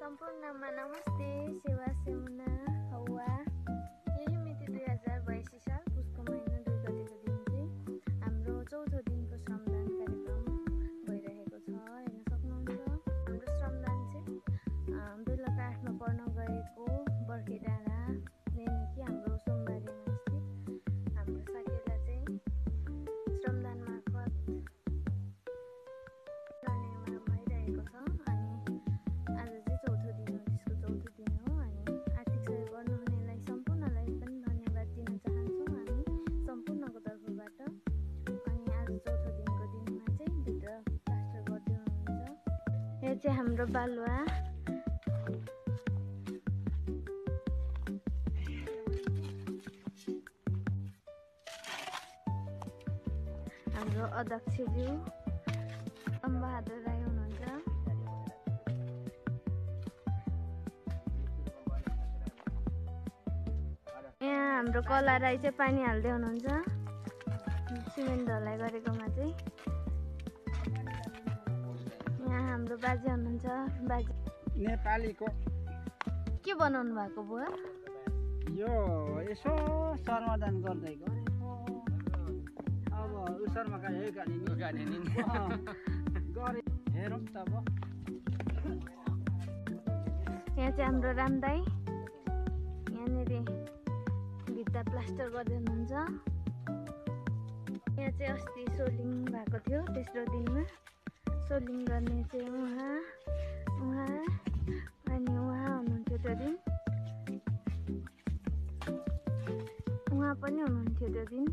सम्पूर्णमा नमस्ते। सेवा सेमुना हौवा। यही मिति 2082 साल पुसको महिना 2 गतेको दिन चाहिँ हाम्रो चौथो दिनको श्रमदान कार्यक्रम भइरहेको छ। हेर्न सक्नुहुन्छ हाम्रो श्रमदान चाहिँ बेलुका 8 मा पढ्न गएको बर्खे डाँडा नेनेकी हाम्रो सोमबारीमा स्थित हाम्रो साकेला चाहिँ श्रमदान मार्फत निर्माण भइरहेको छ। अनि आज चाहिँ चौथो दिन हो, त्यसको चौथो दिन हो। अनि आर्थिक सहयोग गर्नुहुनेलाई सम्पूर्णलाई पनि धन्यवाद दिन चाहन्छौँ हामी सम्पूर्णको तर्फबाट। अनि आज चौथो दिनको दिनमा चाहिँ भित्र प्लास्टर गर्दै हुनुहुन्छ। यो चाहिँ हाम्रो बालुवा। हाम्रो अध्यक्षज्यू अम्बहादुर राई हुनुहुन्छ। यहाँ हाम्रो कला राई चाहिँ पानी हाल्दै हुनुहुन्छ सिमेन्ट ढलाई गरेकोमा चाहिँ। यहाँ हाम्रो बाजे हुनुहुन्छ। बाजे नेपालीको के बनाउनु भएको बुवा? यो यसो सर्वदान गर्दै गरेको। अब उसरमा गरे हेरौँ त अब। यहाँ चाहिँ हाम्रो रामदाई यहाँनिर भित्ता प्लास्टर गर्दै हुनुहुन्छ। यहाँ चाहिँ अस्ति सोलिङ भएको थियो, तेस्रो दिनमा सोलिङ गर्ने चाहिँ उहाँ अनि उहाँ हुनुहुन्थ्यो त्यो दिन। उहाँ पनि हुनुहुन्थ्यो त्यो दिन।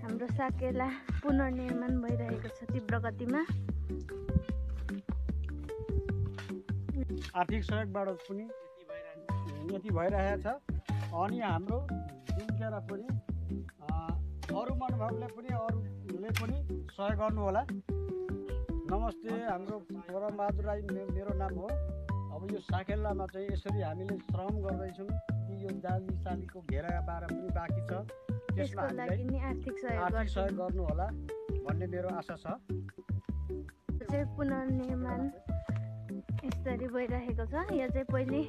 हाम्रो साकेला पुनर्निर्माण भइरहेको छ तीव्र गतिमा। आर्थिक सहयोगबाट पनि यति भइरहेछ। अनि हाम्रो दिनखेर पनि अरू महानुभावले पनि अरूले पनि सहयोग गर्नु होला। नमस्ते, हाम्रो परमबहादुर राई मेरो नाम हो। अब यो साकेलामा चाहिँ यसरी हामीले श्रम गर्दैछौँ कि यो जाली सालीको घेराबार पनि बाँकी छ, त्यसमा हामीलाई आर्थिक सहयोग गर्नु होला भन्ने मेरो आशा छ। चाहिँ पुनर्निर्माण यसरी भइरहेको छ। यो चाहिँ पहिले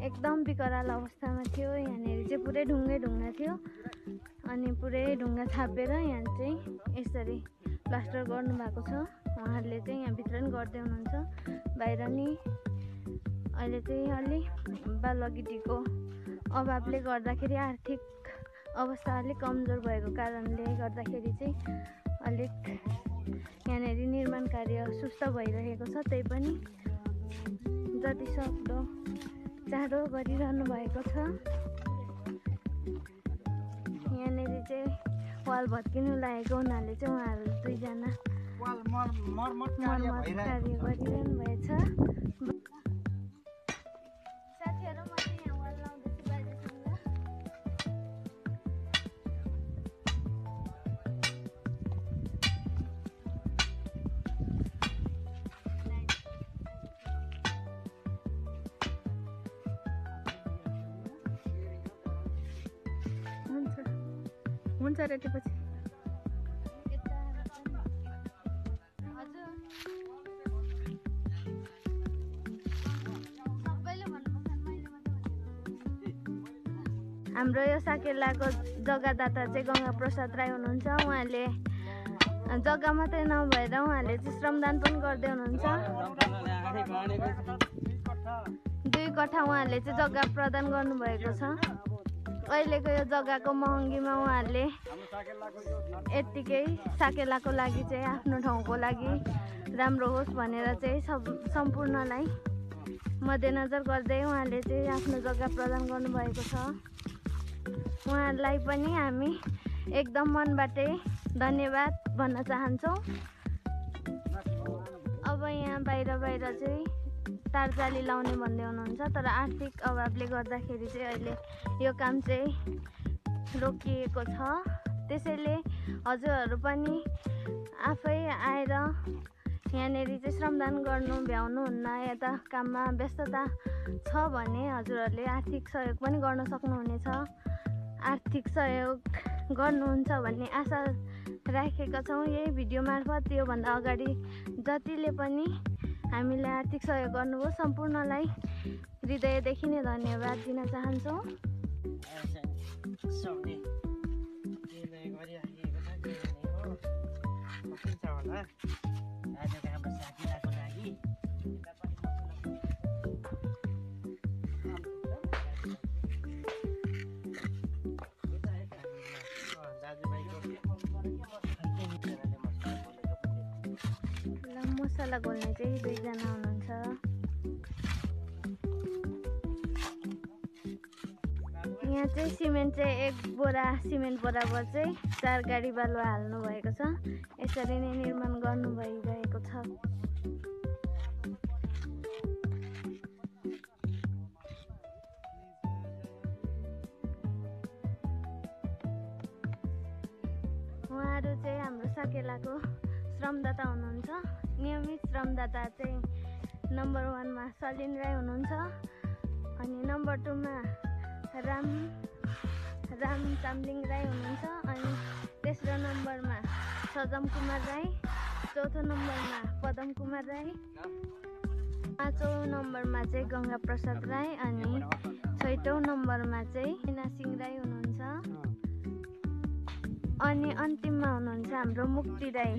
एकदम विकराल अवस्थामा थियो। यहाँनिर चाहिँ पुरै ढुङ्गा थियो अनि पुरै ढुङ्गा छापेर यहाँ चाहिँ यसरी प्लास्टर गर्नुभएको छ। उहाँहरूले चाहिँ यहाँभित्र पनि गर्दै हुनुहुन्छ। बाहिर नि अहिले चाहिँ अलि बालुवा गिटीको अभावले गर्दाखेरि आर्थिक अवस्था अलिक कमजोर भएको कारणले गर्दाखेरि चाहिँ अलिक यहाँनिर निर्माण कार्य सुस्त भइरहेको छ। त्यही पनि जति सक्दो चाँडो गरिरहनु भएको छ। यहाँनिर चाहिँ वाल भत्किनु लागेको हुनाले चाहिँ उहाँहरू दुईजना मर्मत कार्य गरिरहनु भएछ। साथीहरू म चाहिँ यहाँ वाल लाउँदैछु बाजेसँग। हुन्छ रेटेपछि हाम्रो यो साकेलाको जग्गादाता चाहिँ गङ्गा प्रसाद राई हुनुहुन्छ। उहाँले जग्गा मात्रै नभएर उहाँले चाहिँ श्रमदान पनि गर्दै हुनुहुन्छ। 2 कट्ठा उहाँले चाहिँ जग्गा प्रदान गर्नुभएको छ। अहिलेको यो जग्गाको महँगीमा उहाँहरूले यत्तिकै साकेलाको लागि चाहिँ आफ्नो ठाउँको लागि राम्रो होस् भनेर चाहिँ सम्पूर्णलाई मध्यनजर गर्दै उहाँले चाहिँ आफ्नो जग्गा प्रदान गर्नुभएको छ। उहाँलाई पनि हामी एकदम मनबाटै धन्यवाद भन्न चाहन्छौँ। अब यहाँ बाहिर चाहिँ तारजाली लाउने भन्दै हुनुहुन्छ, तर आर्थिक अभावले गर्दाखेरि चाहिँ अहिले यो काम चाहिँ रोकिएको छ। त्यसैले हजुरहरू पनि आफै आएर यहाँनिर चाहिँ श्रमदान गर्नु भ्याउनुहुन्न, यता काममा व्यस्तता छ भने हजुरहरूले आर्थिक सहयोग पनि गर्न सक्नुहुनेछ। आर्थिक सहयोग गर्नुहुन्छ भन्ने आशा राखेका छौँ यही भिडियो मार्फत। योभन्दा अगाडि जतिले पनि हामीलाई आर्थिक सहयोग गर्नुभयो सम्पूर्णलाई हृदयदेखि नै धन्यवाद दिन चाहन्छौँ। मसला घोल्ने चाहिँ 2 जना हुनुहुन्छ। यहाँ चाहिँ सिमेन्ट चाहिँ 1 बोरा सिमेन्ट बराबर चाहिँ 4 गाडी बालुवा हाल्नु भएको छ। यसरी नै निर्माण गर्नु भइरहेको छ। उहाँहरू चाहिँ हाम्रो साकेलाको श्रमदाता हुनुहुन्छ। नियमित श्रमदाता चाहिँ नम्बर 1 मा सलिन राई हुनुहुन्छ, अनि नम्बर 2 मा राम चामलिङ राई हुनुहुन्छ, अनि तेस्रो नम्बरमा सजम कुमार राई, चौथो नम्बरमा पदम कुमार राई, पाँचौँ नम्बरमा चाहिँ गङ्गा प्रसाद राई, अनि 6औँ नम्बरमा चाहिँ मीना सिंह राई हुनुहुन्छ, अनि अन्तिममा हुनुहुन्छ हाम्रो मुक्ति राई,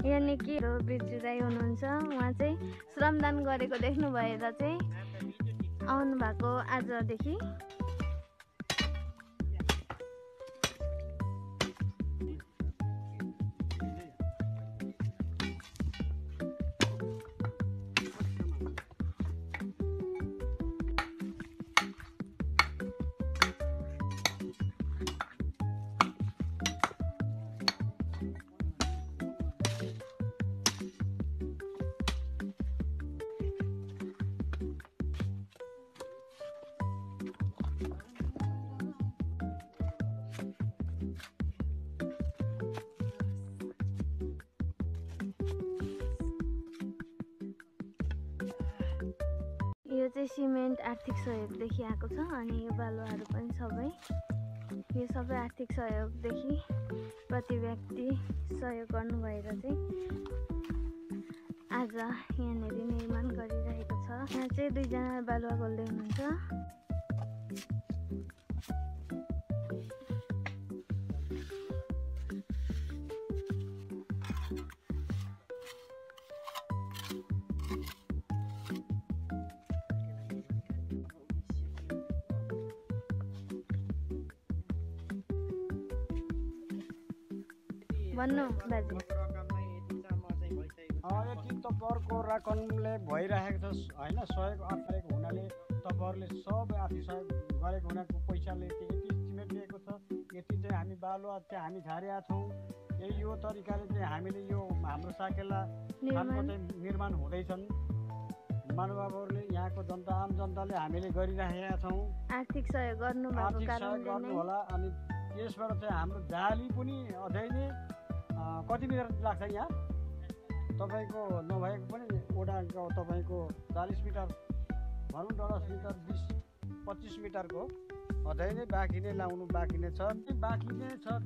यानि कि बिर्जु राई हुनुहुन्छ। उहाँ चाहिँ श्रमदान गरेको देख्नु भएर चाहिँ आउनु भएको आजदेखि। यो चाहिँ सिमेन्ट आर्थिक सहयोगदेखि आएको छ, अनि यो बालुवाहरू पनि यो सबै आर्थिक सहयोगदेखि प्रति व्यक्ति सहयोग गर्नु भएर चाहिँ आज यहाँनिर निर्माण गरिरहेको छ। यहाँ चाहिँ 2 जना बालुवा घोल्दै हुनुहुन्छ। भन्नु बाजे। यति तपाईँहरूको रकमले भइरहेको छ होइन, सहयोग आर्थिक हुनाले तपाईँहरूले सब आर्थिक सहयोग गरेको हुनाको पैसाले यति इस्टिमेट लिएको छ। यति चाहिँ हामी बालुवा चाहिँ हामी झारेका छौँ। यो तरिकाले चाहिँ हामीले यो हाम्रो साकेला खानको चाहिँ निर्माण हुँदैछन्। महानुभावहरूले यहाँको जनता आम जनताले हामीले गरिरहेका छौँ। आर्थिक सहयोग गर्नु होला। अनि यसबाट चाहिँ हाम्रो जाली पनि अझै नै कति मिटर लाग्छ यहाँ तपाईँको नभएको पनि ओडाको तपाईँको 40 मिटर भनौँ 10 मिटर 20-25 मिटरको अझै नै बाँकी नै लाउनु बाँकी नै छ,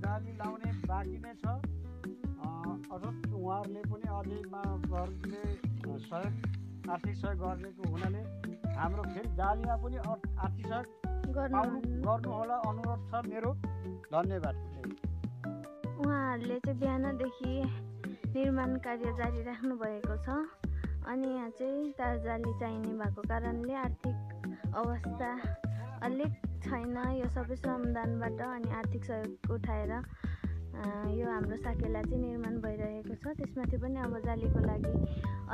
जाली लाउने बाँकी नै छ। अझ उहाँहरूले पनि अझै महानुभावहरूले सहयोग आर्थिक सहयोग गरेको हुनाले हाम्रो फेरि जालीमा पनि आर्थिक सहयोग गर्नु होला अनुरोध छ मेरो। धन्यवाद। उहाँहरूले चाहिँ बिहानदेखि निर्माण कार्य जारी राख्नु भएको छ, अनि यहाँ चाहिँ तार जाली चाहिने भएको कारणले आर्थिक अवस्था अलिक छैन। यो सबै श्रमदानबाट अनि आर्थिक सहयोग उठाएर यो हाम्रो साकेला चाहिँ निर्माण भइरहेको छ। त्यसमाथि पनि अब जालीको लागि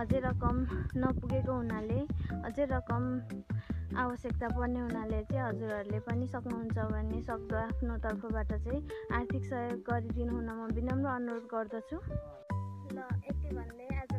अझै रकम नपुगेको हुनाले, अझै रकम आवश्यकता पर्ने हुनाले चाहिँ हजुरहरूले पनि सक्नुहुन्छ भने सक्दो आफ्नो तर्फबाट चाहिँ आर्थिक सहयोग गरिदिनु हुन म विनम्र अनुरोध गर्दछु। ल यति भन्दै आज